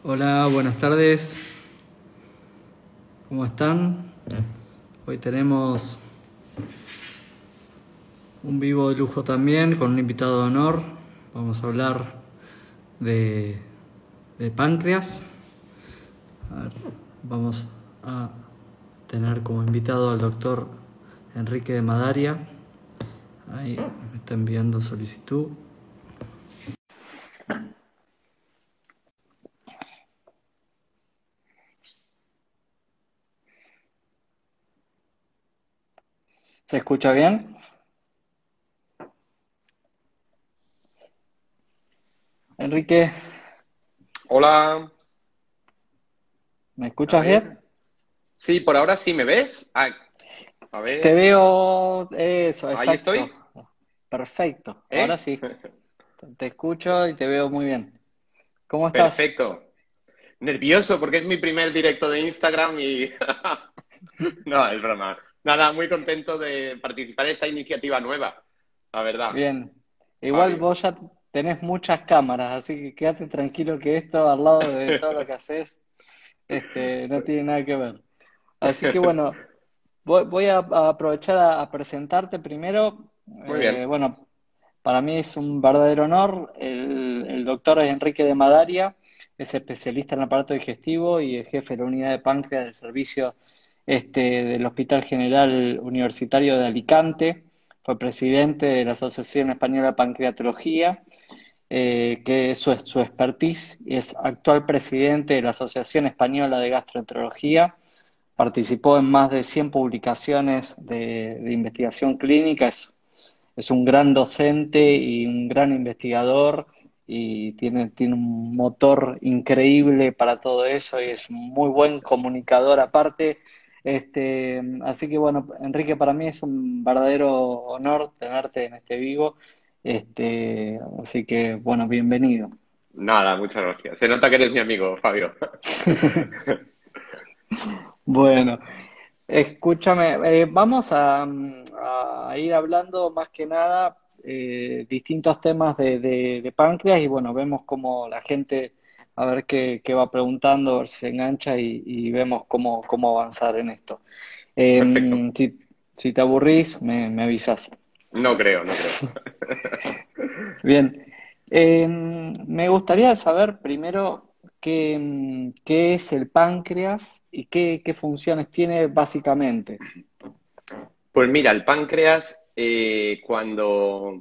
Hola, buenas tardes. ¿Cómo están? Hoy tenemos un vivo de lujo también con un invitado de honor. Vamos a hablar de, de páncreas. A ver, vamos a tener como invitado al doctor Enrique de Madaria. Ahí me está enviando solicitud. ¿Se escucha bien? Enrique, Hola, ¿me a escuchas bien? ver. Sí, por ahora sí, ¿me ves? A Te ver, veo, eso, ahí exacto. estoy. Perfecto, ahora ¿Eh? sí. Te escucho y te veo muy bien. ¿Cómo estás? Perfecto. Nervioso porque es mi primer directo de Instagram y... No, es broma. Nada, muy contento de participar en esta iniciativa nueva, la verdad, Bien. Igual Fabio. vos ya tenés muchas cámaras, así que quédate tranquilo que esto al lado de todo lo que haces, no tiene nada que ver. Así que bueno, voy a aprovechar a presentarte primero. Muy bien. Bueno, para mí es un verdadero honor. El doctor Enrique de Madaria es especialista en el aparato digestivo y es jefe de la unidad de páncreas del servicio del Hospital General Universitario de Alicante. Fue presidente de la Asociación Española de Pancreatología, que es su expertise, y es actual presidente de la Asociación Española de Gastroenterología. Participó en más de 100 publicaciones de investigación clínica. Es un gran docente y un gran investigador y tiene un motor increíble para todo eso y es un muy buen comunicador aparte. Así que bueno, Enrique, para mí es un verdadero honor tenerte en este vivo. Así que bueno, bienvenido. Nada, muchas gracias. Se nota que eres mi amigo, Fabio. Bueno, escúchame, vamos a ir hablando más que nada distintos temas de páncreas y bueno, vemos cómo la gente, a ver qué va preguntando, a ver si se engancha y vemos cómo avanzar en esto. Perfecto. Si te aburrís, me avisas. No creo, no creo. Bien, me gustaría saber primero qué es el páncreas y qué funciones tiene básicamente. Pues mira, el páncreas, cuando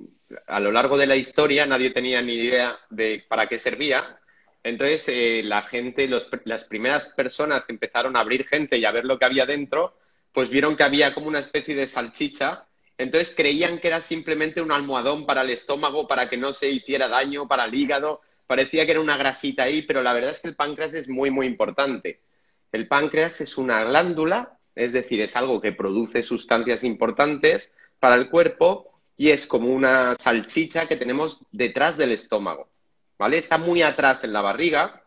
a lo largo de la historia nadie tenía ni idea de para qué servía, entonces la gente, las primeras personas que empezaron a abrir gente y a ver lo que había dentro, pues vieron que había como una especie de salchicha, entonces creían que era simplemente un almohadón para el estómago, para que no se hiciera daño, para el hígado, parecía que era una grasita ahí, pero la verdad es que el páncreas es muy, muy importante. El páncreas es una glándula, es decir, es algo que produce sustancias importantes para el cuerpo y es como una salchicha que tenemos detrás del estómago, ¿vale? Está muy atrás en la barriga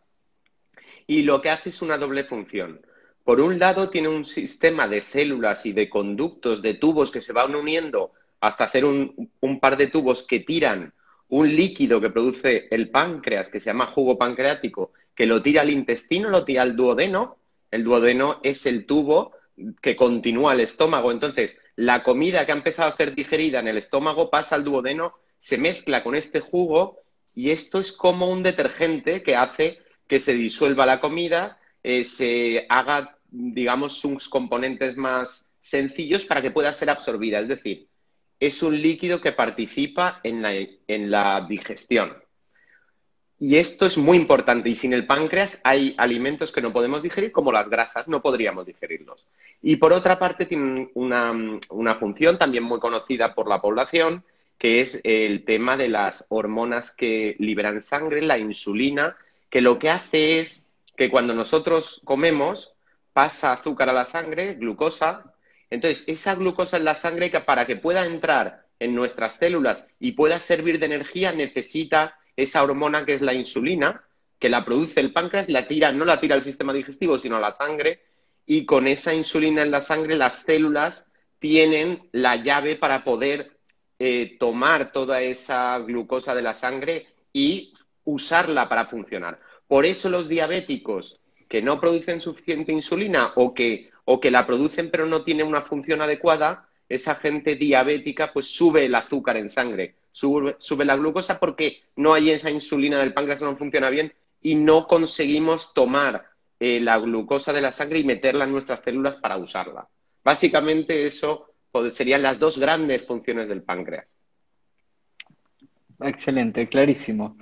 y lo que hace es una doble función. Por un lado, tiene un sistema de células y de conductos, de tubos que se van uniendo hasta hacer un par de tubos que tiran un líquido que produce el páncreas, que se llama jugo pancreático, que lo tira al intestino, lo tira al duodeno. El duodeno es el tubo que continúa al estómago. Entonces, la comida que ha empezado a ser digerida en el estómago pasa al duodeno, se mezcla con este jugo y esto es como un detergente que hace que se disuelva la comida, se haga, digamos, sus componentes más sencillos para que pueda ser absorbida. Es decir, es un líquido que participa en la digestión. Y esto es muy importante. Y sin el páncreas hay alimentos que no podemos digerir, como las grasas, no podríamos digerirlos. Y por otra parte, tienen una función también muy conocida por la población, que es el tema de las hormonas que liberan sangre, la insulina, que lo que hace es que cuando nosotros comemos pasa azúcar a la sangre, glucosa. Entonces, esa glucosa en la sangre, que para que pueda entrar en nuestras células y pueda servir de energía, necesita esa hormona que es la insulina, que la produce el páncreas, no la tira al sistema digestivo, sino a la sangre, y con esa insulina en la sangre las células tienen la llave para poder tomar toda esa glucosa de la sangre y usarla para funcionar. Por eso los diabéticos que no producen suficiente insulina o que la producen pero no tienen una función adecuada, esa gente diabética pues sube el azúcar en sangre, sube la glucosa porque no hay esa insulina del páncreas, no funciona bien y no conseguimos tomar la glucosa de la sangre y meterla en nuestras células para usarla. Básicamente eso serían las dos grandes funciones del páncreas. Excelente, clarísimo.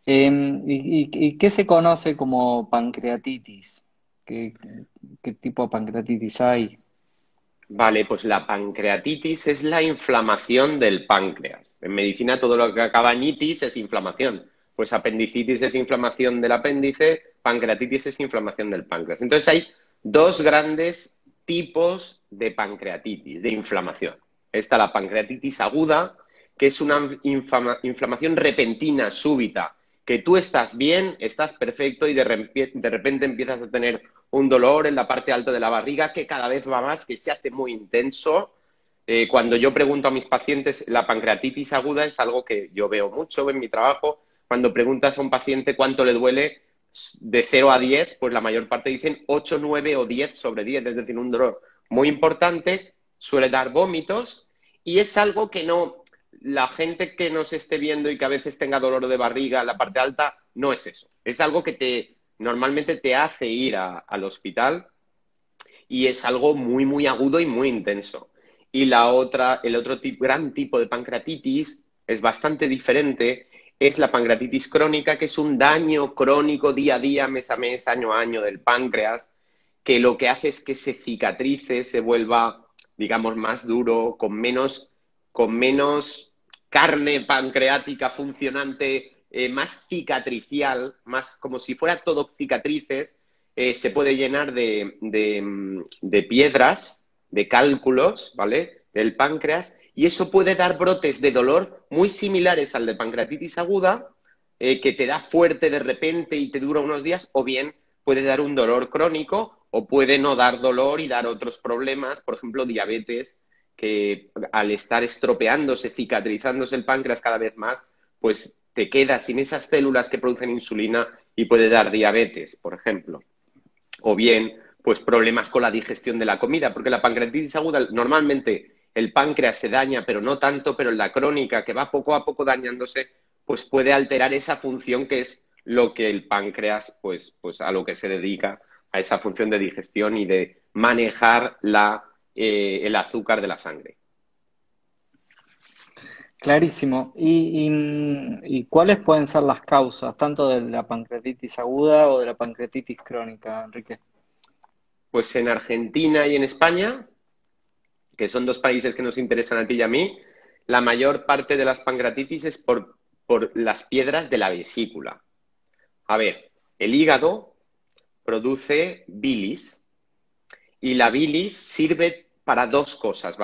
¿Y qué se conoce como pancreatitis? ¿Qué, qué tipo de pancreatitis hay? Vale, pues la pancreatitis es la inflamación del páncreas. En medicina todo lo que acaba en itis es inflamación. Pues apendicitis es inflamación del apéndice, pancreatitis es inflamación del páncreas. Entonces hay dos grandes tipos de pancreatitis, de inflamación. Está la pancreatitis aguda, que es una inflamación repentina, súbita, que tú estás bien, estás perfecto y de repente empiezas a tener un dolor en la parte alta de la barriga que cada vez va más, que se hace muy intenso. Cuando yo pregunto a mis pacientes, la pancreatitis aguda es algo que yo veo mucho en mi trabajo. Cuando preguntas a un paciente cuánto le duele, de 0 a 10, pues la mayor parte dicen 8, 9 o 10 sobre 10, es decir, un dolor muy importante, suele dar vómitos y es algo que no, la gente que nos esté viendo y que a veces tenga dolor de barriga en la parte alta, no es eso. Es algo que normalmente te hace ir al hospital y es algo muy, muy agudo y muy intenso. Y el otro gran tipo de pancreatitis es bastante diferente, es la pancreatitis crónica, que es un daño crónico día a día, mes a mes, año a año del páncreas, que lo que hace es que se cicatrice, se vuelva, digamos, más duro, con menos carne pancreática funcionante, más cicatricial, más como si fuera todo cicatrices, se puede llenar de piedras, de cálculos, ¿vale? Del páncreas, y eso puede dar brotes de dolor muy similares al de pancreatitis aguda, que te da fuerte de repente y te dura unos días, o bien puede dar un dolor crónico o puede no dar dolor y dar otros problemas, por ejemplo, diabetes, que al estar estropeándose, cicatrizándose el páncreas cada vez más, pues te quedas sin esas células que producen insulina y puede dar diabetes, por ejemplo. O bien, pues problemas con la digestión de la comida, porque la pancreatitis aguda normalmente el páncreas se daña, pero no tanto, pero en la crónica, que va poco a poco dañándose, pues puede alterar esa función que es lo que el páncreas, pues a lo que se dedica, a esa función de digestión y de manejar el azúcar de la sangre. Clarísimo. ¿Y cuáles pueden ser las causas, tanto de la pancreatitis aguda o de la pancreatitis crónica, Enrique? Pues en Argentina y en España, que son dos países que nos interesan a ti y a mí, la mayor parte de las pancreatitis es por las piedras de la vesícula. A ver, el hígado produce bilis y la bilis sirve para dos cosas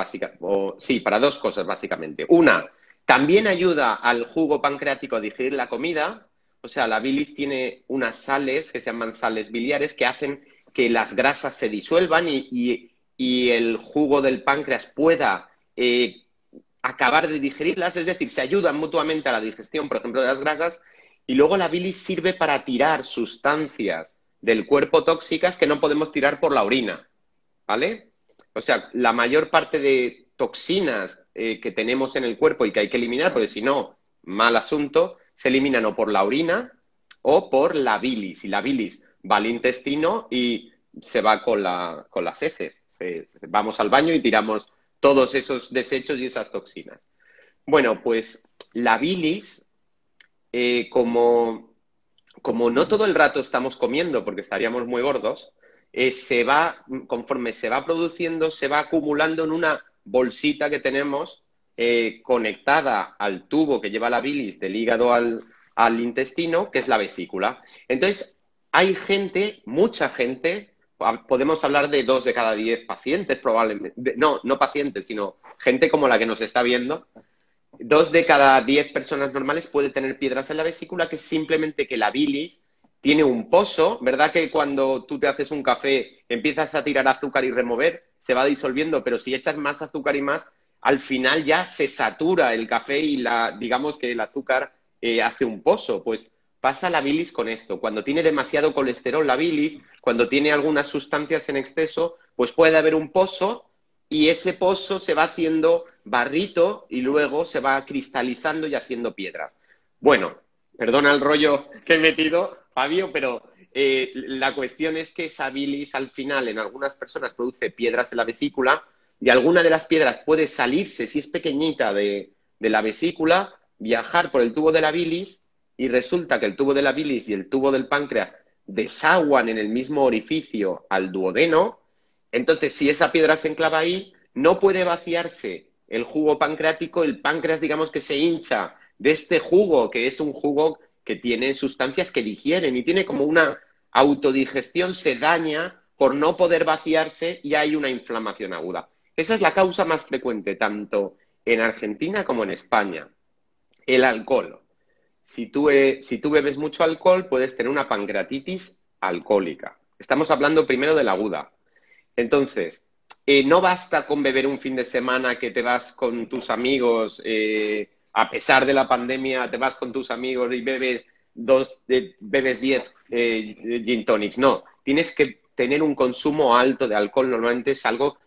para dos cosas básicamente. Una, también ayuda al jugo pancreático a digerir la comida, o sea, la bilis tiene unas sales que se llaman sales biliares que hacen que las grasas se disuelvan y el jugo del páncreas pueda acabar de digerirlas, es decir, se ayudan mutuamente a la digestión, por ejemplo, de las grasas, y luego la bilis sirve para tirar sustancias del cuerpo tóxicas que no podemos tirar por la orina, ¿vale? O sea, la mayor parte de toxinas que tenemos en el cuerpo y que hay que eliminar, porque si no, mal asunto, se eliminan o por la orina o por la bilis. Y la bilis va al intestino y se va con las heces. Vamos al baño y tiramos todos esos desechos y esas toxinas. Bueno, pues la bilis, como no todo el rato estamos comiendo porque estaríamos muy gordos, conforme se va produciendo, se va acumulando en una bolsita que tenemos conectada al tubo que lleva la bilis del hígado al intestino, que es la vesícula. Entonces, hay gente, mucha gente, podemos hablar de 2 de cada 10 pacientes probablemente, no pacientes, sino gente como la que nos está viendo. 2 de cada 10 personas normales puede tener piedras en la vesícula, que es simplemente que la bilis tiene un pozo, ¿verdad? Que cuando tú te haces un café empiezas a tirar azúcar y remover, se va disolviendo, pero si echas más azúcar y más, al final ya se satura el café y digamos que el azúcar hace un pozo. Pues pasa la bilis con esto. Cuando tiene demasiado colesterol la bilis, cuando tiene algunas sustancias en exceso, pues puede haber un pozo y ese pozo se va haciendo barrito y luego se va cristalizando y haciendo piedras. Bueno, perdona el rollo que he metido, Fabio, pero la cuestión es que esa bilis al final en algunas personas produce piedras en la vesícula y alguna de las piedras puede salirse, si es pequeñita, de la vesícula, viajar por el tubo de la bilis y resulta que el tubo de la bilis y el tubo del páncreas desaguan en el mismo orificio al duodeno. Entonces, si esa piedra se enclava ahí, no puede vaciarse el jugo pancreático, el páncreas, digamos que se hincha de este jugo, que es un jugo que tiene sustancias que digieren y tiene como una autodigestión, se daña por no poder vaciarse y hay una inflamación aguda. Esa es la causa más frecuente, tanto en Argentina como en España. El alcohol. Si tú bebes mucho alcohol, puedes tener una pancreatitis alcohólica. Estamos hablando primero de la aguda. Entonces, no basta con beber un fin de semana que te vas con tus amigos, a pesar de la pandemia, te vas con tus amigos y bebes 10 gin tonics. No, tienes que tener un consumo alto de alcohol. Normalmente es algo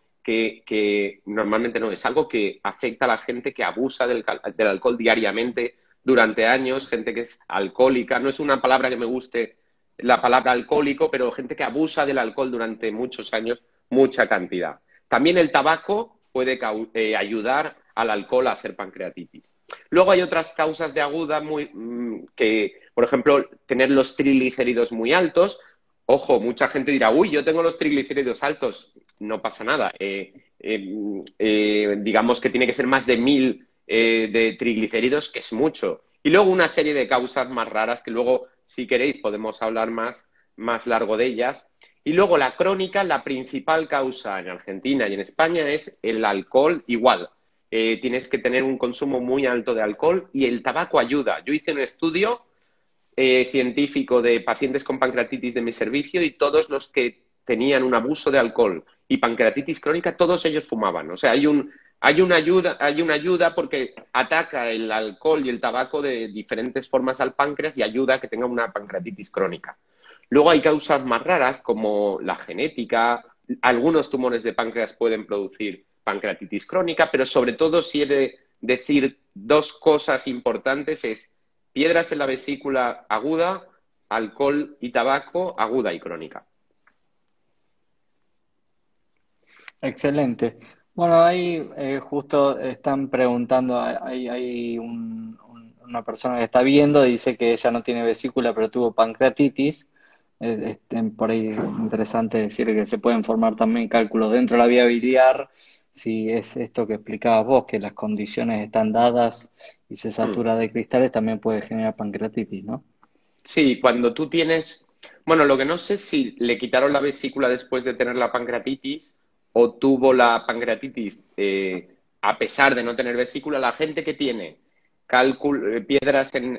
normalmente no, es algo que afecta a la gente que abusa del alcohol diariamente durante años, gente que es alcohólica. No es una palabra que me guste la palabra alcohólico, pero gente que abusa del alcohol durante muchos años, mucha cantidad. También el tabaco puede ayudar al alcohol a hacer pancreatitis. Luego hay otras causas de aguda que, por ejemplo, tener los triglicéridos muy altos. Ojo, mucha gente dirá, uy, yo tengo los triglicéridos altos. No pasa nada. Digamos que tiene que ser más de 1000 de triglicéridos, que es mucho. Y luego una serie de causas más raras que luego, si queréis, podemos hablar más largo de ellas. Y luego la crónica, la principal causa en Argentina y en España es el alcohol igual. Tienes que tener un consumo muy alto de alcohol y el tabaco ayuda. Yo hice un estudio científico de pacientes con pancreatitis de mi servicio y todos los que tenían un abuso de alcohol y pancreatitis crónica, todos ellos fumaban. O sea, hay una ayuda porque ataca el alcohol y el tabaco de diferentes formas al páncreas y ayuda a que tenga una pancreatitis crónica. Luego hay causas más raras como la genética. Algunos tumores de páncreas pueden producir pancreatitis crónica, pero sobre todo si he de decir dos cosas importantes es piedras en la vesícula aguda, alcohol y tabaco aguda y crónica. Excelente. Bueno, ahí justo están preguntando, hay una persona que está viendo, dice que ella no tiene vesícula, pero tuvo pancreatitis. Por ahí es interesante decir que se pueden formar también cálculos dentro de la vía biliar, si es esto que explicabas vos, que las condiciones están dadas y se Hmm. satura de cristales, también puede generar pancreatitis, ¿no? Sí, cuando tú tienes... Bueno, lo que no sé es si le quitaron la vesícula después de tener la pancreatitis o tuvo la pancreatitis a pesar de no tener vesícula. La gente que tiene piedras en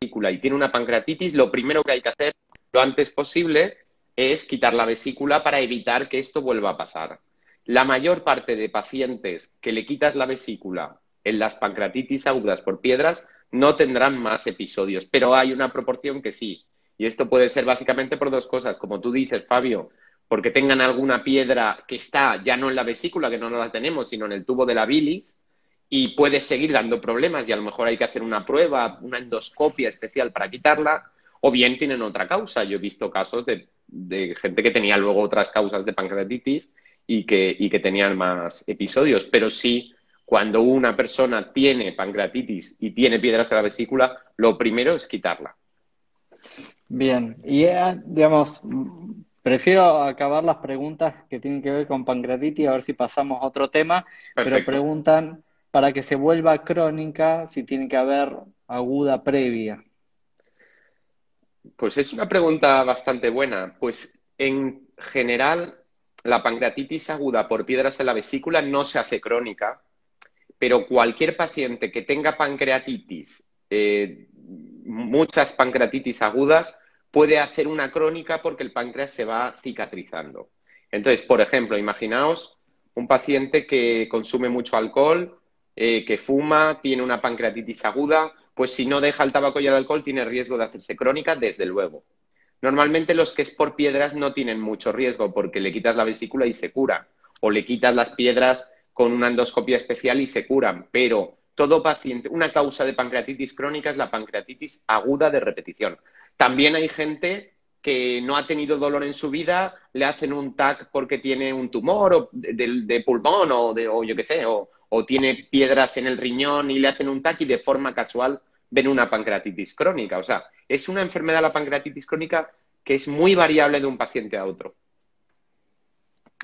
vesícula y tiene una pancreatitis, lo primero que hay que hacer lo antes posible es quitar la vesícula para evitar que esto vuelva a pasar. La mayor parte de pacientes que le quitas la vesícula en las pancreatitis agudas por piedras no tendrán más episodios, pero hay una proporción que sí. Y esto puede ser básicamente por dos cosas, como tú dices, Fabio, porque tengan alguna piedra que está ya no en la vesícula, que no la tenemos, sino en el tubo de la bilis, y puede seguir dando problemas y a lo mejor hay que hacer una prueba, una endoscopia especial para quitarla, o bien tienen otra causa. Yo he visto casos de gente que tenía luego otras causas de pancreatitis y que tenían más episodios, pero sí, cuando una persona tiene pancreatitis y tiene piedras en la vesícula, lo primero es quitarla. Bien, y digamos, prefiero acabar las preguntas que tienen que ver con pancreatitis, a ver si pasamos a otro tema, pero Perfecto. preguntan para que se vuelva crónica si tiene que haber aguda previa. Pues es una pregunta bastante buena. Pues en general, la pancreatitis aguda por piedras en la vesícula no se hace crónica, pero cualquier paciente que tenga pancreatitis, muchas pancreatitis agudas, puede hacer una crónica porque el páncreas se va cicatrizando. Entonces, por ejemplo, imaginaos un paciente que consume mucho alcohol, que fuma, tiene una pancreatitis aguda, pues si no deja el tabaco y el alcohol tiene riesgo de hacerse crónica, desde luego. Normalmente los que es por piedras no tienen mucho riesgo porque le quitas la vesícula y se cura, o le quitas las piedras con una endoscopia especial y se curan, pero todo paciente, una causa de pancreatitis crónica es la pancreatitis aguda de repetición. También hay gente que no ha tenido dolor en su vida, le hacen un TAC porque tiene un tumor o de pulmón o yo qué sé, o tiene piedras en el riñón y le hacen un TAC y de forma casual ven una pancreatitis crónica. O sea, es una enfermedad, la pancreatitis crónica, que es muy variable de un paciente a otro.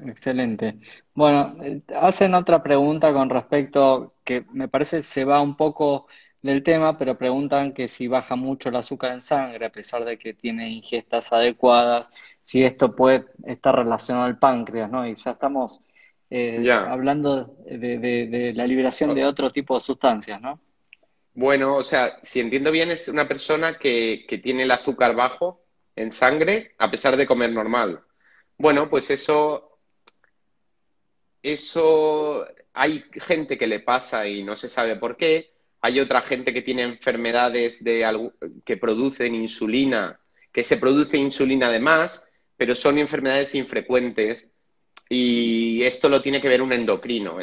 Excelente. Bueno, hacen otra pregunta con respecto, que me parece se va un poco del tema, pero preguntan que si baja mucho el azúcar en sangre, a pesar de que tiene ingestas adecuadas, si esto puede estar relacionado al páncreas, ¿no? Y ya estamos Ya. hablando de la liberación de otro tipo de sustancias, ¿no? Bueno, o sea, si entiendo bien, es una persona que tiene el azúcar bajo en sangre a pesar de comer normal. Bueno, pues eso hay gente que le pasa y no se sabe por qué. Hay otra gente que tiene enfermedades que producen insulina, que se produce insulina además, pero son enfermedades infrecuentes y esto lo tiene que ver un endocrino.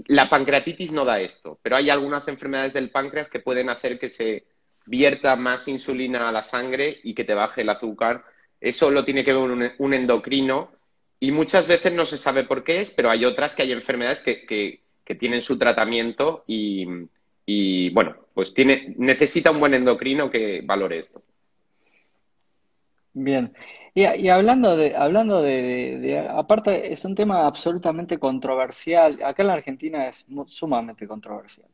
La pancreatitis no da esto, pero hay algunas enfermedades del páncreas que pueden hacer que se vierta más insulina a la sangre y que te baje el azúcar. Eso lo tiene que ver un endocrino y muchas veces no se sabe por qué es, pero hay otras que hay enfermedades que tienen su tratamiento y bueno, pues necesita un buen endocrino que valore esto. Bien, y hablando aparte es un tema absolutamente controversial, acá en la Argentina es sumamente controversial.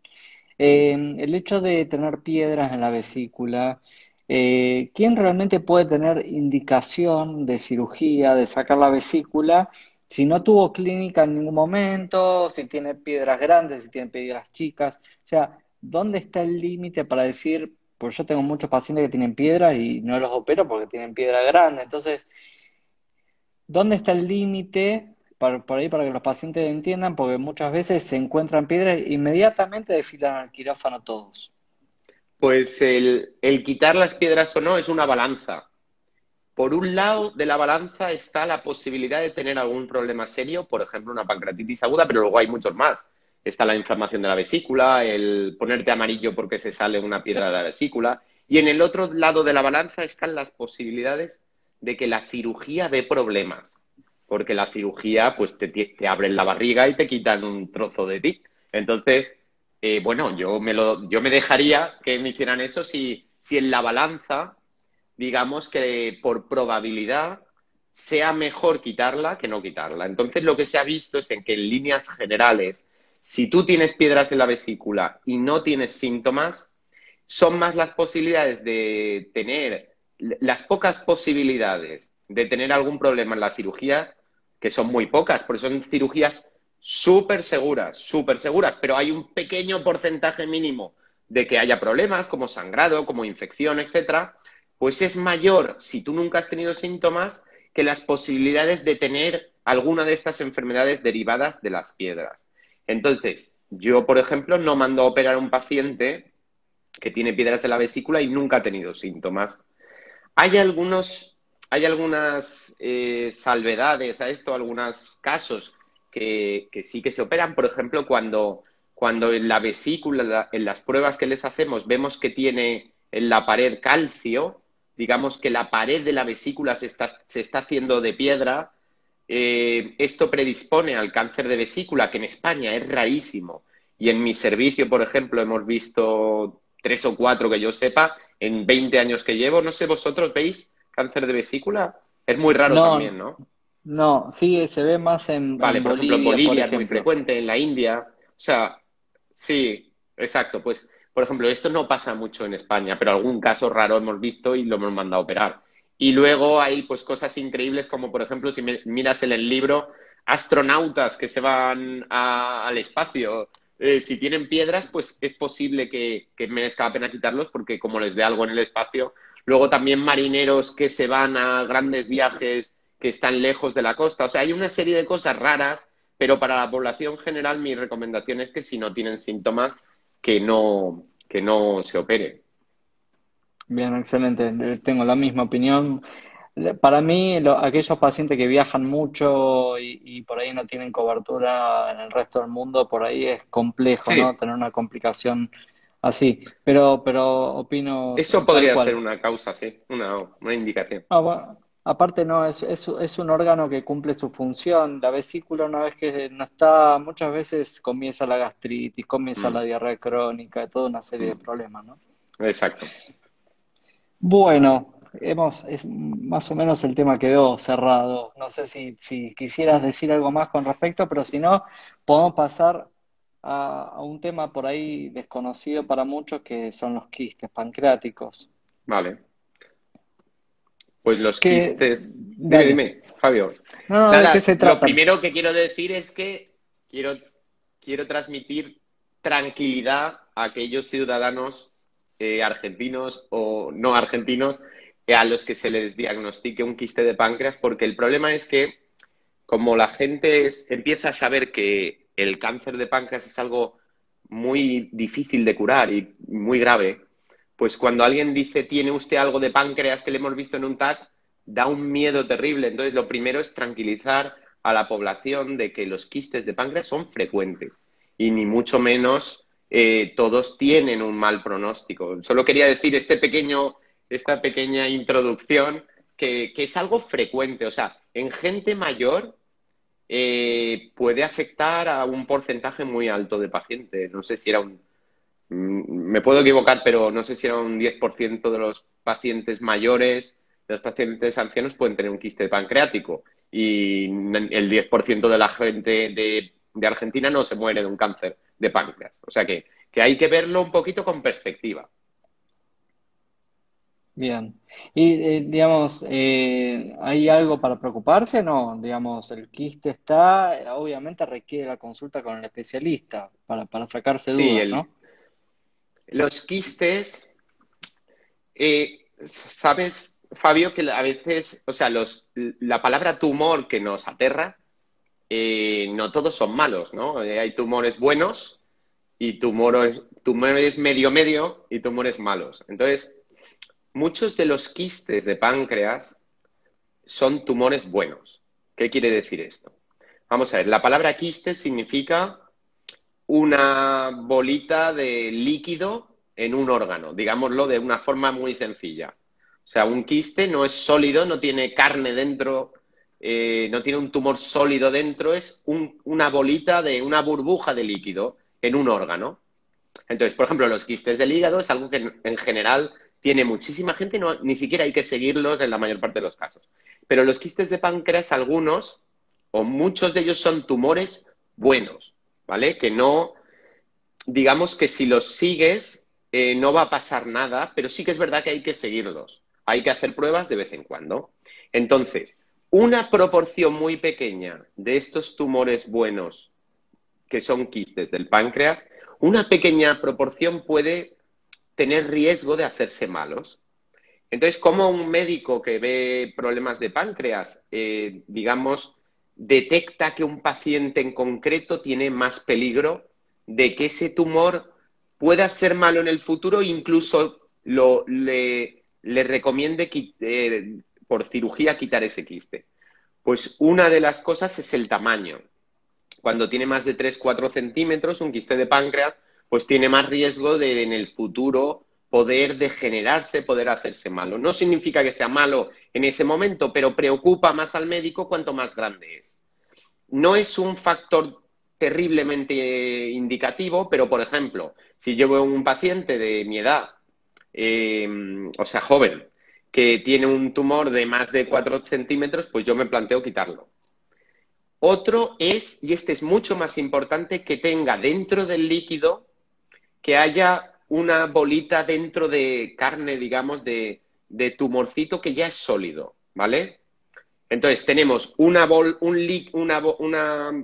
El hecho de tener piedras en la vesícula, ¿quién realmente puede tener indicación de cirugía, de sacar la vesícula, si no tuvo clínica en ningún momento, si tiene piedras grandes, si tiene piedras chicas? O sea, ¿dónde está el límite para decir, pues yo tengo muchos pacientes que tienen piedras y no los opero porque tienen piedra grande? Entonces, ¿dónde está el límite? Por ahí para que los pacientes entiendan, porque muchas veces se encuentran piedras e inmediatamente desfilan al quirófano todos. Pues el quitar las piedras o no es una balanza. Por un lado de la balanza está la posibilidad de tener algún problema serio, por ejemplo, una pancreatitis aguda, pero luego hay muchos más. Está la inflamación de la vesícula, el ponerte amarillo porque se sale una piedra de la vesícula. Y en el otro lado de la balanza están las posibilidades de que la cirugía dé problemas. Porque la cirugía, pues te abren la barriga y te quitan un trozo de ti. Entonces, bueno, yo me dejaría que me hicieran eso si en la balanza digamos que por probabilidad sea mejor quitarla que no quitarla. Entonces, lo que se ha visto es en que en líneas generales, si tú tienes piedras en la vesícula y no tienes síntomas, son más las posibilidades de tener, las pocas posibilidades de tener algún problema en la cirugía, que son muy pocas, porque son cirugías súper seguras, pero hay un pequeño porcentaje mínimo de que haya problemas como sangrado, como infección, etcétera, pues es mayor si tú nunca has tenido síntomas que las posibilidades de tener alguna de estas enfermedades derivadas de las piedras. Entonces, yo, por ejemplo, no mando a operar a un paciente que tiene piedras en la vesícula y nunca ha tenido síntomas. Hay algunas salvedades a esto, algunos casos que sí que se operan. Por ejemplo, cuando en la vesícula, en las pruebas que les hacemos, vemos que tiene en la pared calcio, digamos que la pared de la vesícula se está haciendo de piedra, esto predispone al cáncer de vesícula, que en España es rarísimo. Y en mi servicio, por ejemplo, hemos visto 3 o 4 que yo sepa, en 20 años que llevo. No sé, ¿vosotros veis cáncer de vesícula? Es muy raro también, No, ¿no? no, sí, se ve más Vale, en por ejemplo, en Bolivia, por Bolivia es muy ejemplo. frecuente, en la India. O sea, sí, exacto. Pues, por ejemplo, esto no pasa mucho en España, pero algún caso raro hemos visto y lo hemos mandado a operar. Y luego hay pues cosas increíbles como, por ejemplo, si miras en el libro, astronautas que se van al espacio. Si tienen piedras, pues es posible que merezca la pena quitarlos porque como les dé algo en el espacio. Luego también marineros que se van a grandes viajes que están lejos de la costa. O sea, hay una serie de cosas raras, pero para la población general mi recomendación es que si no tienen síntomas, que que no se opere. Bien, excelente. Tengo la misma opinión. Para mí, aquellos pacientes que viajan mucho y por ahí no tienen cobertura en el resto del mundo, por ahí es complejo, ¿no? Sí, Tener una complicación así. Pero opino eso tal podría ser cual. una causa, sí, una indicación. Bueno, aparte no, es un órgano que cumple su función. La vesícula, una vez que no está, muchas veces comienza la gastritis, comienza Mm, la diarrea crónica, toda una serie de mm, problemas, ¿no? exacto. Bueno, más o menos el tema quedó cerrado. No sé si quisieras decir algo más con respecto, pero si no, podemos pasar a un tema por ahí desconocido para muchos que son los quistes pancreáticos. Vale. Pues los Que, quistes. Dime, dale. dime, Fabio. No, no, ¿de qué Nada, se lo tratan? primero que quiero decir es que quiero, quiero transmitir tranquilidad a aquellos ciudadanos argentinos o no argentinos a los que se les diagnostique un quiste de páncreas, porque el problema es que como la gente empieza a saber que el cáncer de páncreas es algo muy difícil de curar y muy grave, pues cuando alguien dice tiene usted algo de páncreas que le hemos visto en un TAC, da un miedo terrible. Entonces, lo primero es tranquilizar a la población de que los quistes de páncreas son frecuentes y ni mucho menos todos tienen un mal pronóstico. Solo quería decir esta pequeña introducción que es algo frecuente. O sea, en gente mayor puede afectar a un porcentaje muy alto de pacientes. No sé si era me puedo equivocar, pero no sé si era un 10% de los pacientes mayores, de los pacientes ancianos pueden tener un quiste pancreático y el 10% de la gente de Argentina no se muere de un cáncer de páncreas. O sea que hay que verlo un poquito con perspectiva. Bien. Y digamos, ¿hay algo para preocuparse? No, digamos, el quiste está, obviamente requiere la consulta con el especialista para sacarse Sí, dudas, ¿no? los quistes. Sabes, Fabio, que a veces, o sea, la palabra tumor que nos aterra, no todos son malos, ¿no? Hay tumores buenos y tumores medio medio y tumores malos. Entonces, muchos de los quistes de páncreas son tumores buenos. ¿Qué quiere decir esto? Vamos a ver, la palabra quiste significa una bolita de líquido en un órgano, digámoslo de una forma muy sencilla. O sea, un quiste no es sólido, no tiene carne dentro, no tiene un tumor sólido dentro, es una bolita de una burbuja de líquido en un órgano. Entonces, por ejemplo, los quistes del hígado es algo que en general tiene muchísima gente, no, ni siquiera hay que seguirlos en la mayor parte de los casos. Pero los quistes de páncreas, algunos o muchos de ellos son tumores buenos, ¿vale? Que no, digamos que si los sigues no va a pasar nada, pero sí que es verdad que hay que seguirlos. Hay que hacer pruebas de vez en cuando. Entonces, una proporción muy pequeña de estos tumores buenos, que son quistes del páncreas, una pequeña proporción puede tener riesgo de hacerse malos. Entonces, ¿cómo un médico que ve problemas de páncreas, digamos, detecta que un paciente en concreto tiene más peligro de que ese tumor pueda ser malo en el futuro e incluso le recomiende por cirugía quitar ese quiste? Pues una de las cosas es el tamaño. Cuando tiene más de 3 4 centímetros, un quiste de páncreas, pues tiene más riesgo de en el futuro poder degenerarse, poder hacerse malo. No significa que sea malo en ese momento, pero preocupa más al médico cuanto más grande es. No es un factor terriblemente indicativo, pero por ejemplo, si yo veo un paciente de mi edad, eh, o sea, joven, que tiene un tumor de más de 4 centímetros, pues yo me planteo quitarlo. Otro es, y este es mucho más importante, que tenga dentro del líquido, que haya una bolita dentro de carne, digamos, de tumorcito que ya es sólido, ¿vale? Entonces tenemos una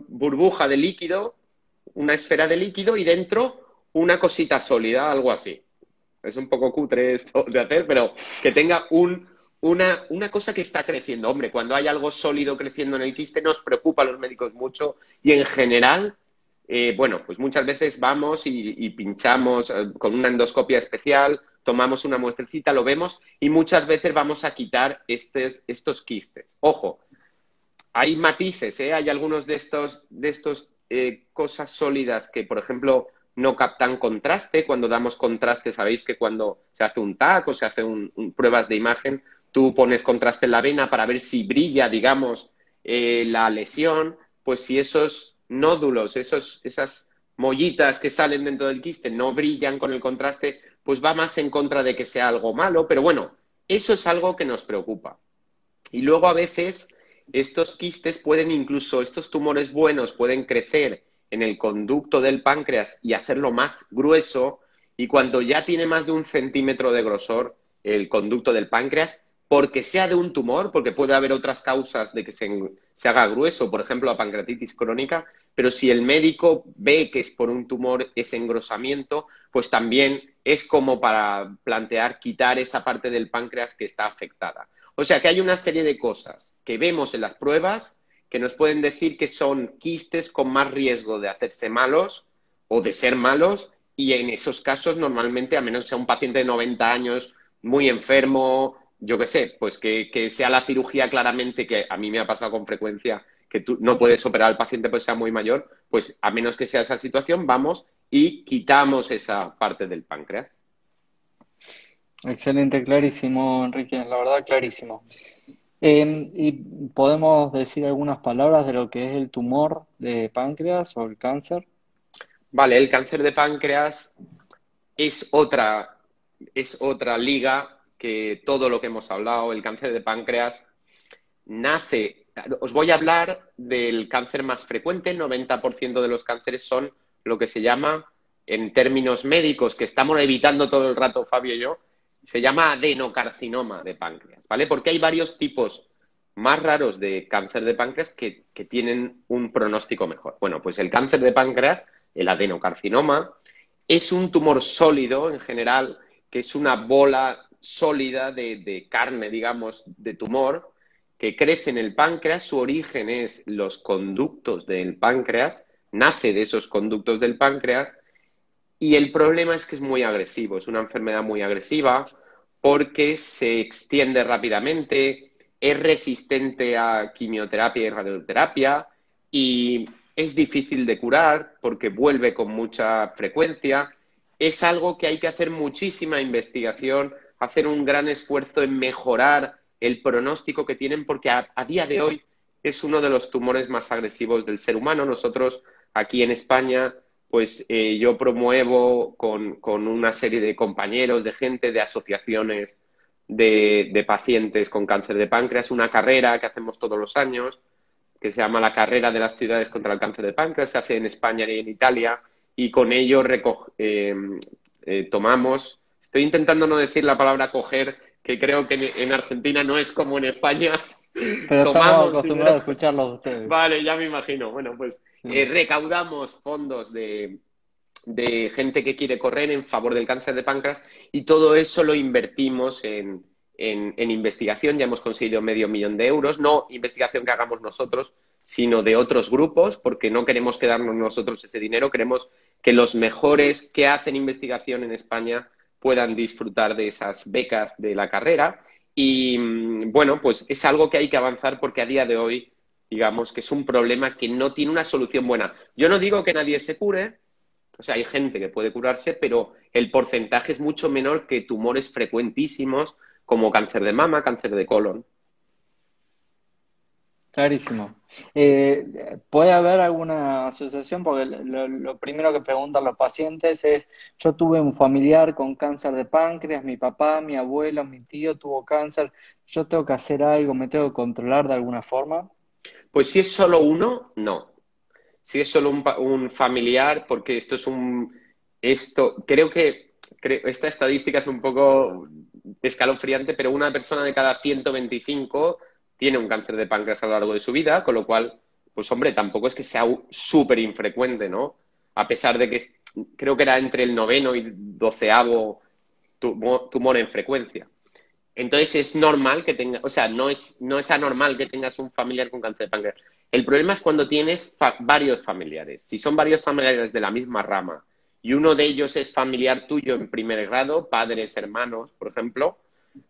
burbuja de líquido, una esfera de líquido y dentro una cosita sólida, algo así. Es un poco cutre esto de hacer, pero que tenga una cosa que está creciendo. Hombre, cuando hay algo sólido creciendo en el quiste nos preocupa a los médicos mucho y en general bueno, pues muchas veces vamos y pinchamos con una endoscopia especial, tomamos una muestrecita, lo vemos y muchas veces vamos a quitar estos quistes. Ojo, hay matices, ¿eh? Hay algunos de estos cosas sólidas que, por ejemplo, no captan contraste. Cuando damos contraste, sabéis que cuando se hace un TAC o se hace pruebas de imagen, tú pones contraste en la vena para ver si brilla, digamos, la lesión. Pues si esos nódulos, esas mollitas que salen dentro del quiste no brillan con el contraste, pues va más en contra de que sea algo malo. Pero bueno, eso es algo que nos preocupa. Y luego a veces estos quistes pueden incluso, estos tumores buenos pueden crecer en el conducto del páncreas y hacerlo más grueso, y cuando ya tiene más de 1 centímetro de grosor el conducto del páncreas, porque sea de un tumor, porque puede haber otras causas de que se haga grueso, por ejemplo la pancreatitis crónica, pero si el médico ve que es por un tumor ese engrosamiento, pues también es como para plantear quitar esa parte del páncreas que está afectada. O sea que hay una serie de cosas que vemos en las pruebas que nos pueden decir que son quistes con más riesgo de hacerse malos o de ser malos, y en esos casos normalmente, a menos sea un paciente de 90 años muy enfermo, yo qué sé, pues que sea la cirugía claramente, que a mí me ha pasado con frecuencia, que tú no puedes operar al paciente porque sea muy mayor, pues a menos que sea esa situación, vamos y quitamos esa parte del páncreas. Excelente, clarísimo, Enrique, la verdad, clarísimo. Y podemos decir algunas palabras de lo que es el tumor de páncreas o el cáncer. Vale, el cáncer de páncreas es otra liga que todo lo que hemos hablado. El cáncer de páncreas nace. Os voy a hablar del cáncer más frecuente. El 90% de los cánceres son lo que se llama, en términos médicos, que estamos evitando todo el rato, Fabio y yo, se llama adenocarcinoma de páncreas, ¿vale? Porque hay varios tipos más raros de cáncer de páncreas que tienen un pronóstico mejor. Bueno, pues el cáncer de páncreas, el adenocarcinoma, es un tumor sólido en general, que es una bola sólida de carne, digamos, de tumor, que crece en el páncreas. Su origen es los conductos del páncreas, nace de esos conductos del páncreas, y el problema es que es muy agresivo, es una enfermedad muy agresiva porque se extiende rápidamente, es resistente a quimioterapia y radioterapia, y es difícil de curar porque vuelve con mucha frecuencia. Es algo que hay que hacer muchísima investigación, hacer un gran esfuerzo en mejorar el pronóstico que tienen, porque a día de hoy es uno de los tumores más agresivos del ser humano. Nosotros aquí en España, pues yo promuevo con una serie de compañeros, de gente, de asociaciones de pacientes con cáncer de páncreas, una carrera que hacemos todos los años, que se llama la Carrera de las Ciudades contra el Cáncer de Páncreas. Se hace en España y en Italia, y con ello tomamos, estoy intentando no decir la palabra coger, que creo que en Argentina no es como en España. Pero estamos Tomamos acostumbrados dinero. a escucharlos de ustedes. Vale, ya me imagino. Bueno, pues Sí. recaudamos fondos de gente que quiere correr en favor del cáncer de páncreas, y todo eso lo invertimos en investigación. Ya hemos conseguido $500,000, no investigación que hagamos nosotros, sino de otros grupos, porque no queremos quedarnos nosotros ese dinero, queremos que los mejores que hacen investigación en España puedan disfrutar de esas becas de la carrera. Y bueno, pues es algo que hay que avanzar, porque a día de hoy, digamos que es un problema que no tiene una solución buena. Yo no digo que nadie se cure, o sea, hay gente que puede curarse, pero el porcentaje es mucho menor que tumores frecuentísimos como cáncer de mama, cáncer de colon. Clarísimo. ¿Puede haber alguna asociación? Porque lo primero que preguntan los pacientes es, yo tuve un familiar con cáncer de páncreas, mi papá, mi abuelo, mi tío tuvo cáncer, yo tengo que hacer algo, me tengo que controlar de alguna forma. Pues si es solo uno, no. Si es solo un familiar, porque esto es creo que esta estadística es un poco escalofriante, pero una persona de cada 125 tiene un cáncer de páncreas a lo largo de su vida, con lo cual, pues hombre, tampoco es que sea súper infrecuente, ¿no? A pesar de que creo que era entre el noveno y 12º tumor en frecuencia. Entonces es normal que tenga, o sea, no es anormal que tengas un familiar con cáncer de páncreas. El problema es cuando tienes varios familiares. Si son varios familiares de la misma rama y uno de ellos es familiar tuyo en primer grado, padres, hermanos, por ejemplo,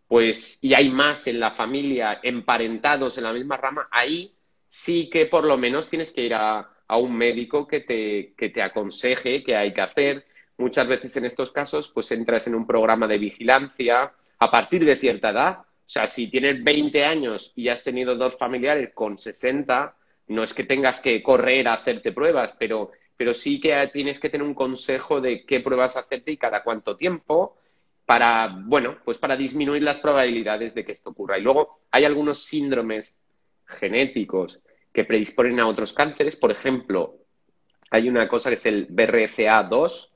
pues, y hay más en la familia emparentados en la misma rama, ahí sí que por lo menos tienes que ir a un médico que te aconseje qué hay que hacer. Muchas veces en estos casos, pues entras en un programa de vigilancia a partir de cierta edad. O sea, si tienes 20 años y has tenido dos familiares con 60, no es que tengas que correr a hacerte pruebas, pero sí que tienes que tener un consejo de qué pruebas hacerte y cada cuánto tiempo para, bueno, pues para disminuir las probabilidades de que esto ocurra. Y luego hay algunos síndromes genéticos que predisponen a otros cánceres. Por ejemplo, hay una cosa que es el BRCA2,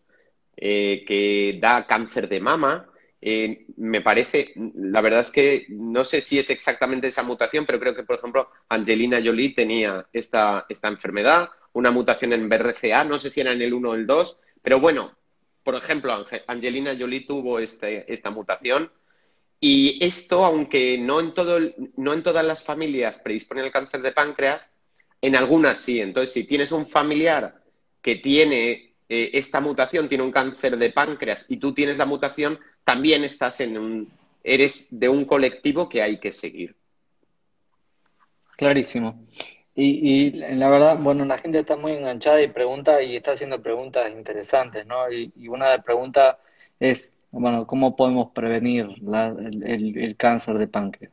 que da cáncer de mama. Me parece, la verdad es que no sé si es exactamente esa mutación, pero creo que, por ejemplo, Angelina Jolie tenía esta enfermedad, una mutación en BRCA, no sé si era en el 1 o el 2, pero bueno, por ejemplo, Angelina Jolie tuvo esta mutación y esto, aunque no en todas las familias predisponen al cáncer de páncreas, en algunas sí. Entonces, si tienes un familiar que tiene esta mutación, tiene un cáncer de páncreas y tú tienes la mutación, también eres de un colectivo que hay que seguir. Clarísimo. Y la verdad, bueno, la gente está muy enganchada y pregunta y está haciendo preguntas interesantes, ¿no? Y una de las preguntas es, bueno, ¿cómo podemos prevenir el cáncer de páncreas?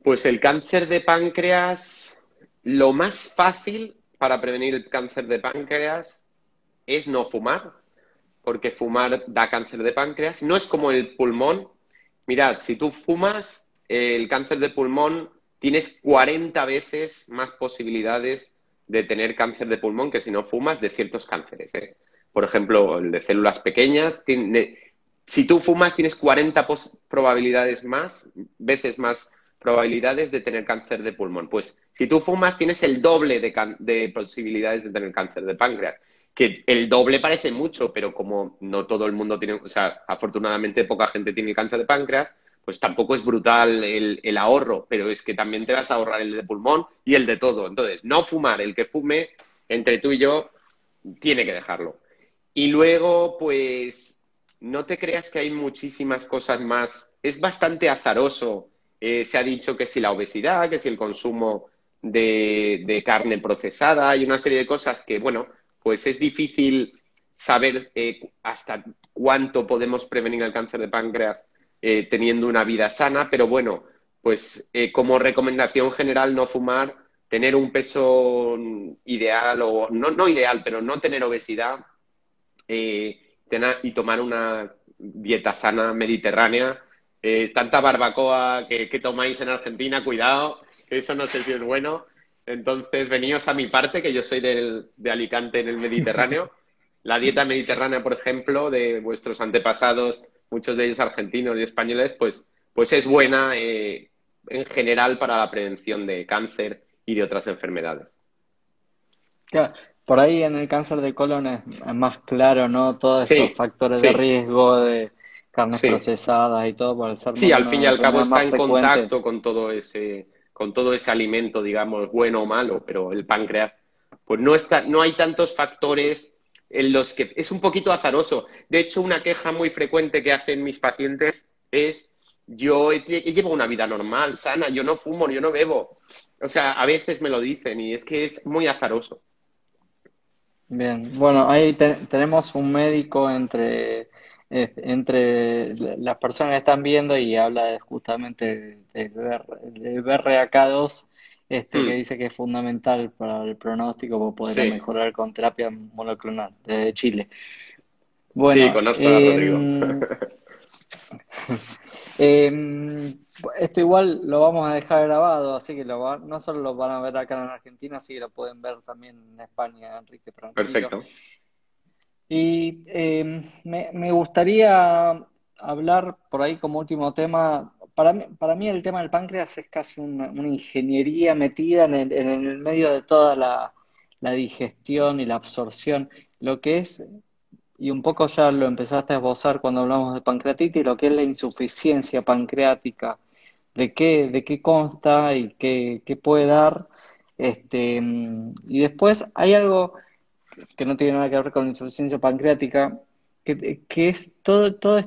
Pues el cáncer de páncreas, lo más fácil para prevenir el cáncer de páncreas es no fumar, porque fumar da cáncer de páncreas. No es como el pulmón. Mirad, si tú fumas, el cáncer de pulmón tienes 40 veces más posibilidades de tener cáncer de pulmón que si no fumas de ciertos cánceres, ¿eh? Por ejemplo, el de células pequeñas. Si tú fumas, tienes 40 probabilidades más, veces más probabilidades de tener cáncer de pulmón. Pues si tú fumas, tienes el doble de posibilidades de tener cáncer de páncreas. Que el doble parece mucho, pero como no todo el mundo tiene, o sea, afortunadamente poca gente tiene cáncer de páncreas, pues tampoco es brutal el ahorro, pero es que también te vas a ahorrar el de pulmón y el de todo. Entonces, no fumar, el que fume, entre tú y yo, tiene que dejarlo. Y luego, pues, no te creas que hay muchísimas cosas más. Es bastante azaroso. Se ha dicho que si la obesidad, que si el consumo de carne procesada, hay una serie de cosas que, bueno, pues es difícil saber hasta cuánto podemos prevenir el cáncer de páncreas teniendo una vida sana, pero bueno, pues como recomendación general no fumar, tener un peso ideal o no ideal, pero no tener obesidad y tomar una dieta sana mediterránea. Tanta barbacoa que tomáis en Argentina, cuidado, que eso no sé si es bueno. Entonces, veníos a mi parte, que yo soy de Alicante en el Mediterráneo. La dieta mediterránea, por ejemplo, de vuestros antepasados, muchos de ellos argentinos y españoles, pues es buena en general para la prevención de cáncer y de otras enfermedades. Claro, por ahí en el cáncer de colon es más claro, ¿no? Todos estos Sí, factores de sí, riesgo de carnes sí. procesadas y todo, por ser Sí, al fin y una al cabo enfermedad está más en frecuente. contacto con todo ese alimento, digamos, bueno o malo, pero el páncreas, pues no hay tantos factores en los que es un poquito azaroso. De hecho, una queja muy frecuente que hacen mis pacientes es llevo una vida normal, sana, yo no fumo, yo no bebo. O sea, a veces me lo dicen y es que es muy azaroso. Bien, bueno, ahí tenemos un médico entre las personas que están viendo y habla justamente del BRCA2, que Hmm, dice que es fundamental para el pronóstico, porque podría sí, mejorar con terapia monoclonal de Chile. sí, Bueno, conozco a Rodrigo. em, esto igual lo vamos a dejar grabado, así que no solo lo van a ver acá en Argentina, así que lo pueden ver también en España, Enrique, tranquilo. Perfecto. Y me gustaría hablar por ahí como último tema. Para mí el tema del páncreas es casi una ingeniería metida en el medio de toda la digestión y la absorción. Lo que es, y un poco ya lo empezaste a esbozar cuando hablamos de pancreatitis, lo que es la insuficiencia pancreática, de qué consta y qué puede dar. Y después hay algo que no tiene nada que ver con la insuficiencia pancreática, que es todo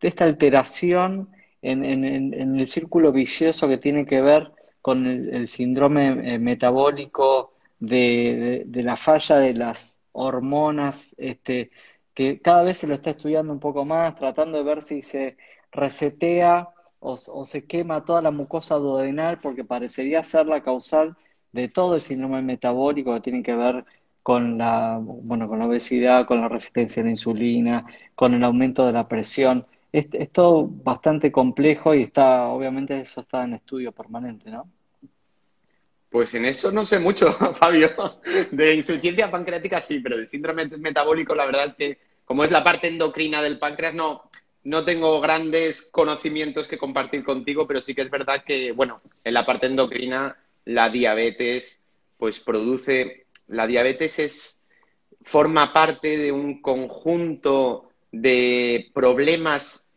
esta alteración en el círculo vicioso que tiene que ver con el síndrome metabólico de la falla de las hormonas, que cada vez se lo está estudiando un poco más, tratando de ver si se resetea o se quema toda la mucosa duodenal, porque parecería ser la causal de todo el síndrome metabólico que tiene que ver bueno, con la obesidad, con la resistencia a la insulina, con el aumento de la presión. Es todo bastante complejo y obviamente eso está en estudio permanente, ¿no? Pues en eso no sé mucho, Fabio. De insuficiencia pancreática sí, pero de síndrome metabólico la verdad es que como es la parte endocrina del páncreas no tengo grandes conocimientos que compartir contigo, pero sí que es verdad que, bueno, en la parte endocrina la diabetes pues la diabetes forma parte de un conjunto de problemas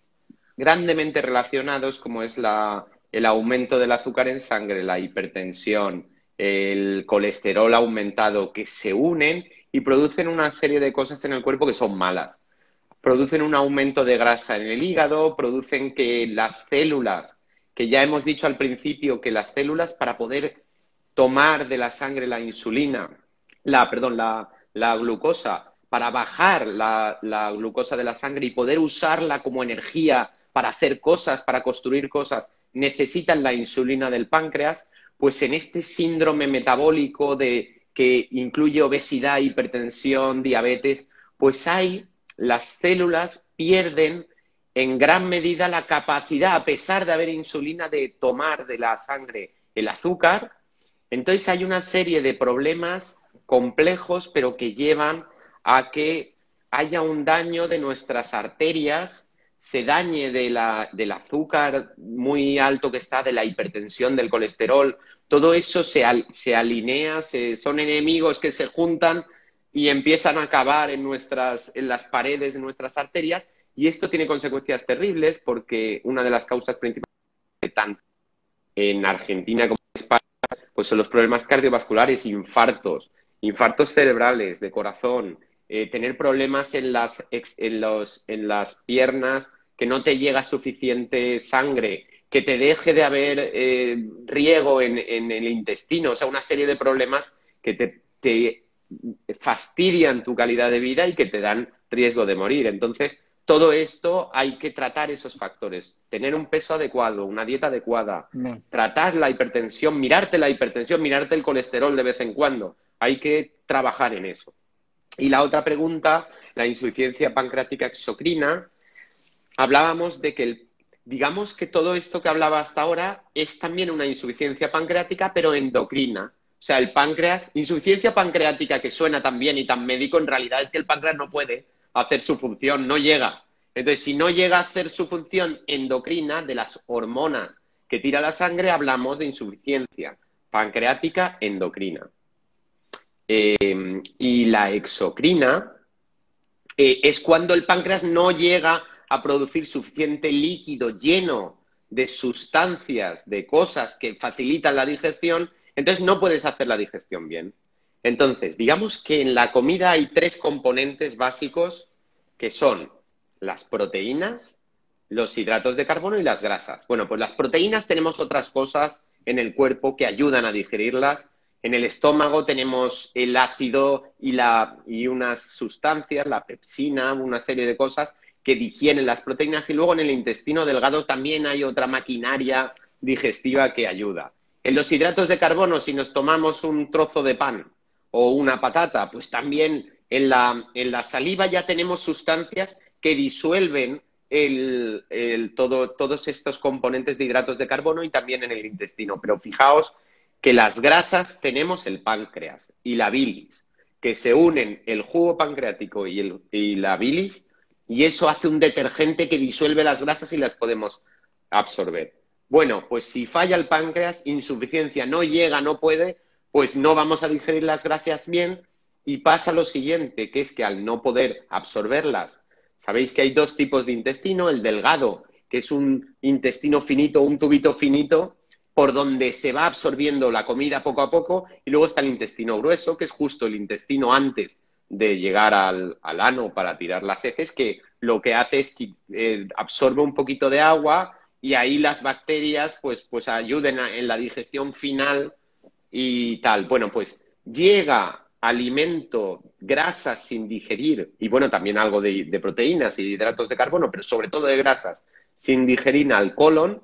grandemente relacionados como es el aumento del azúcar en sangre, la hipertensión, el colesterol aumentado, que se unen y producen una serie de cosas en el cuerpo que son malas. Producen un aumento de grasa en el hígado, producen que las células, que ya hemos dicho al principio que las células para poder tomar de la sangre la insulina, la glucosa, para bajar la glucosa de la sangre y poder usarla como energía para hacer cosas, para construir cosas, necesitan la insulina del páncreas, pues en este síndrome metabólico que incluye obesidad, hipertensión, diabetes, pues las células pierden en gran medida la capacidad, a pesar de haber insulina, de tomar de la sangre el azúcar. Entonces hay una serie de problemas complejos, pero que llevan a que haya un daño de nuestras arterias, se dañe del azúcar muy alto que está, de la hipertensión, del colesterol. Todo eso se alinea, son enemigos que se juntan y empiezan a acabar en las paredes de nuestras arterias. Y esto tiene consecuencias terribles porque una de las causas principales tanto en Argentina como en España pues son los problemas cardiovasculares, infartos cerebrales, de corazón, tener problemas en las piernas, que no te llega suficiente sangre, que te deje de haber riego en el intestino, o sea, una serie de problemas que te fastidian tu calidad de vida y que te dan riesgo de morir. Entonces, todo esto hay que tratar esos factores, tener un peso adecuado, una dieta adecuada, Bien. tratar la hipertensión, mirarte el colesterol de vez en cuando. Hay que trabajar en eso. Y la otra pregunta, la insuficiencia pancreática exocrina, hablábamos de que digamos que todo esto que hablaba hasta ahora es también una insuficiencia pancreática, pero endocrina. O sea, el páncreas, insuficiencia pancreática que suena tan bien y tan médico, en realidad es que el páncreas no puede hacer su función, no llega. Entonces, si no llega a hacer su función endocrina de las hormonas que tira la sangre, hablamos de insuficiencia pancreática endocrina. Y la exocrina es cuando el páncreas no llega a producir suficiente líquido lleno de sustancias, de cosas que facilitan la digestión, entonces no puedes hacer la digestión bien. Entonces, digamos que en la comida hay tres componentes básicos que son las proteínas, los hidratos de carbono y las grasas. Bueno, pues las proteínas tenemos otras cosas en el cuerpo que ayudan a digerirlas. En el estómago tenemos el ácido y unas sustancias, la pepsina, una serie de cosas que digieren las proteínas. Y luego en el intestino delgado también hay otra maquinaria digestiva que ayuda. En los hidratos de carbono, si nos tomamos un trozo de pan o una patata, pues también en la saliva ya tenemos sustancias que disuelven todos estos componentes de hidratos de carbono y también en el intestino. Pero fijaos que las grasas tenemos el páncreas y la bilis, que se unen el jugo pancreático y la bilis, y eso hace un detergente que disuelve las grasas y las podemos absorber. Bueno, pues si falla el páncreas, insuficiencia, no llega, no puede, pues no vamos a digerir las grasas bien y pasa lo siguiente, que es que al no poder absorberlas, sabéis que hay dos tipos de intestino, el delgado, que es un intestino finito, un tubito finito, por donde se va absorbiendo la comida poco a poco, y luego está el intestino grueso, que es justo el intestino antes de llegar al ano para tirar las heces, que lo que hace es que absorbe un poquito de agua y ahí las bacterias pues ayuden en la digestión final y tal. Bueno, pues llega alimento, grasas sin digerir, y bueno, también algo de proteínas y de hidratos de carbono, pero sobre todo de grasas sin digerir al colon,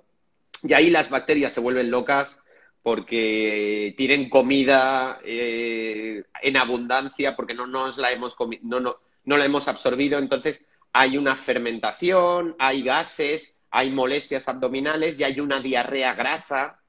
y ahí las bacterias se vuelven locas porque tienen comida en abundancia, porque no nos la hemos no la hemos absorbido, entonces hay una fermentación, hay gases, hay molestias abdominales y hay una diarrea grasa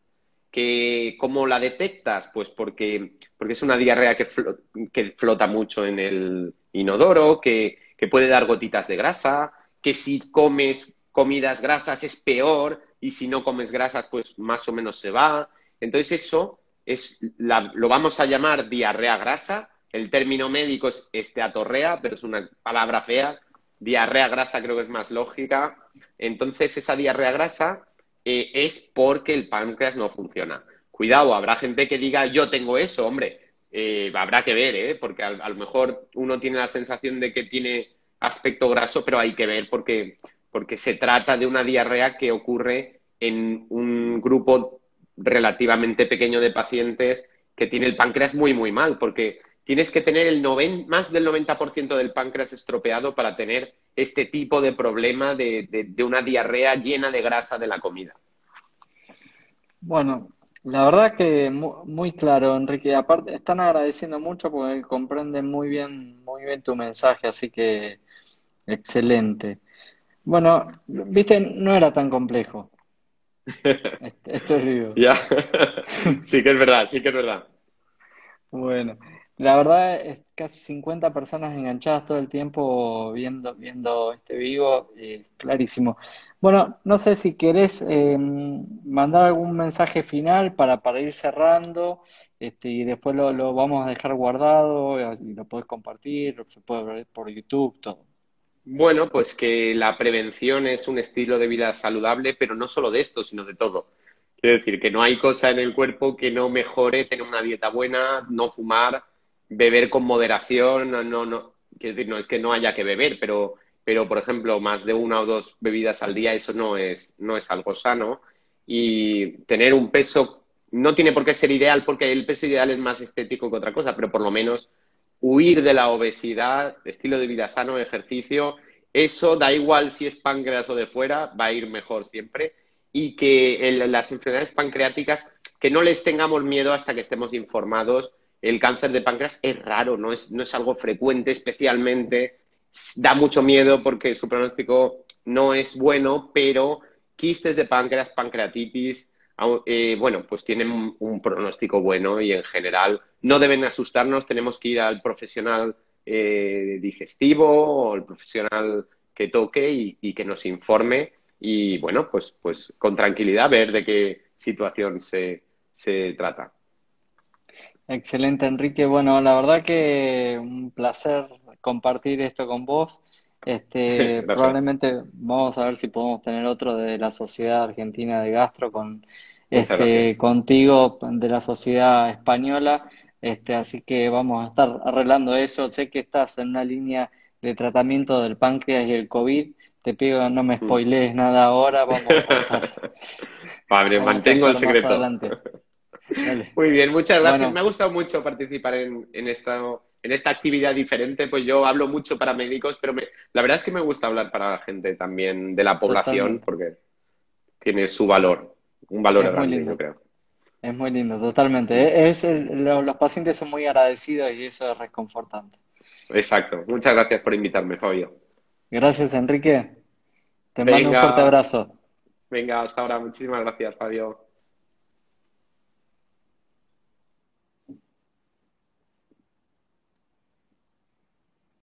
que, ¿cómo la detectas? Pues porque es una diarrea que flota mucho en el inodoro, que puede dar gotitas de grasa, que si comes comidas grasas es peor y si no comes grasas pues más o menos se va. Entonces eso lo vamos a llamar diarrea grasa. El término médico es esteatorrea, pero es una palabra fea. Diarrea grasa creo que es más lógica. Entonces esa diarrea grasa es porque el páncreas no funciona. Cuidado, habrá gente que diga yo tengo eso, hombre, habrá que ver, porque a lo mejor uno tiene la sensación de que tiene aspecto graso, pero hay que ver porque se trata de una diarrea que ocurre en un grupo relativamente pequeño de pacientes que tiene el páncreas muy, muy mal, porque tienes que tener más del 90% del páncreas estropeado para tener este tipo de problema de una diarrea llena de grasa de la comida. Bueno, la verdad que muy claro, Enrique. Aparte, están agradeciendo mucho porque comprenden muy bien tu mensaje, así que excelente. Bueno, viste, no era tan complejo. Esto es vivo. Ya, sí que es verdad, sí que es verdad. Bueno, la verdad es casi 50 personas enganchadas todo el tiempo viendo este vivo, clarísimo. Bueno, no sé si querés mandar algún mensaje final para ir cerrando, y después lo vamos a dejar guardado y lo podés compartir, se puede ver por YouTube, todo. Bueno, pues que la prevención es un estilo de vida saludable, pero no solo de esto, sino de todo. Quiero decir, que no hay cosa en el cuerpo que no mejore tener una dieta buena, no fumar, beber con moderación, quiero decir, no es que no haya que beber, pero por ejemplo, más de una o dos bebidas al día, eso no es algo sano. Y tener un peso, no tiene por qué ser ideal, porque el peso ideal es más estético que otra cosa, pero por lo menos huir de la obesidad, estilo de vida sano, ejercicio, eso da igual si es páncreas o de fuera, va a ir mejor siempre. Y que las enfermedades pancreáticas, que no les tengamos miedo hasta que estemos informados. El cáncer de páncreas es raro, no es algo frecuente especialmente, da mucho miedo porque su pronóstico no es bueno, pero quistes de páncreas, pancreatitis, bueno, pues tienen un pronóstico bueno y en general no deben asustarnos, tenemos que ir al profesional digestivo o al profesional que toque y que nos informe y bueno, pues con tranquilidad ver de qué situación se trata. Excelente, Enrique. Bueno, la verdad que un placer compartir esto con vos. Gracias. Probablemente vamos a ver si podemos tener otro de la Sociedad Argentina de Gastro Muchas gracias. contigo de la Sociedad Española. Así que vamos a estar arreglando eso. Sé que estás en una línea de tratamiento del páncreas y el COVID. Te pido que no me Mm. spoilees nada ahora. Padre, Vamos a mantengo el estar más secreto. adelante. Dale. Muy bien, muchas gracias. Me ha Bueno, gustado mucho participar en esta actividad diferente. Pues yo hablo mucho para médicos, pero la verdad es que me gusta hablar para la gente también de la población totalmente. porque tiene su valor, un valor Es muy grande, yo lindo. creo. Es muy lindo, totalmente. Mm. Los pacientes son muy agradecidos y eso es reconfortante. Exacto. Muchas gracias por invitarme, Fabio. Gracias, Enrique. Te mando un fuerte Venga, abrazo. venga, hasta ahora. Muchísimas gracias, Fabio.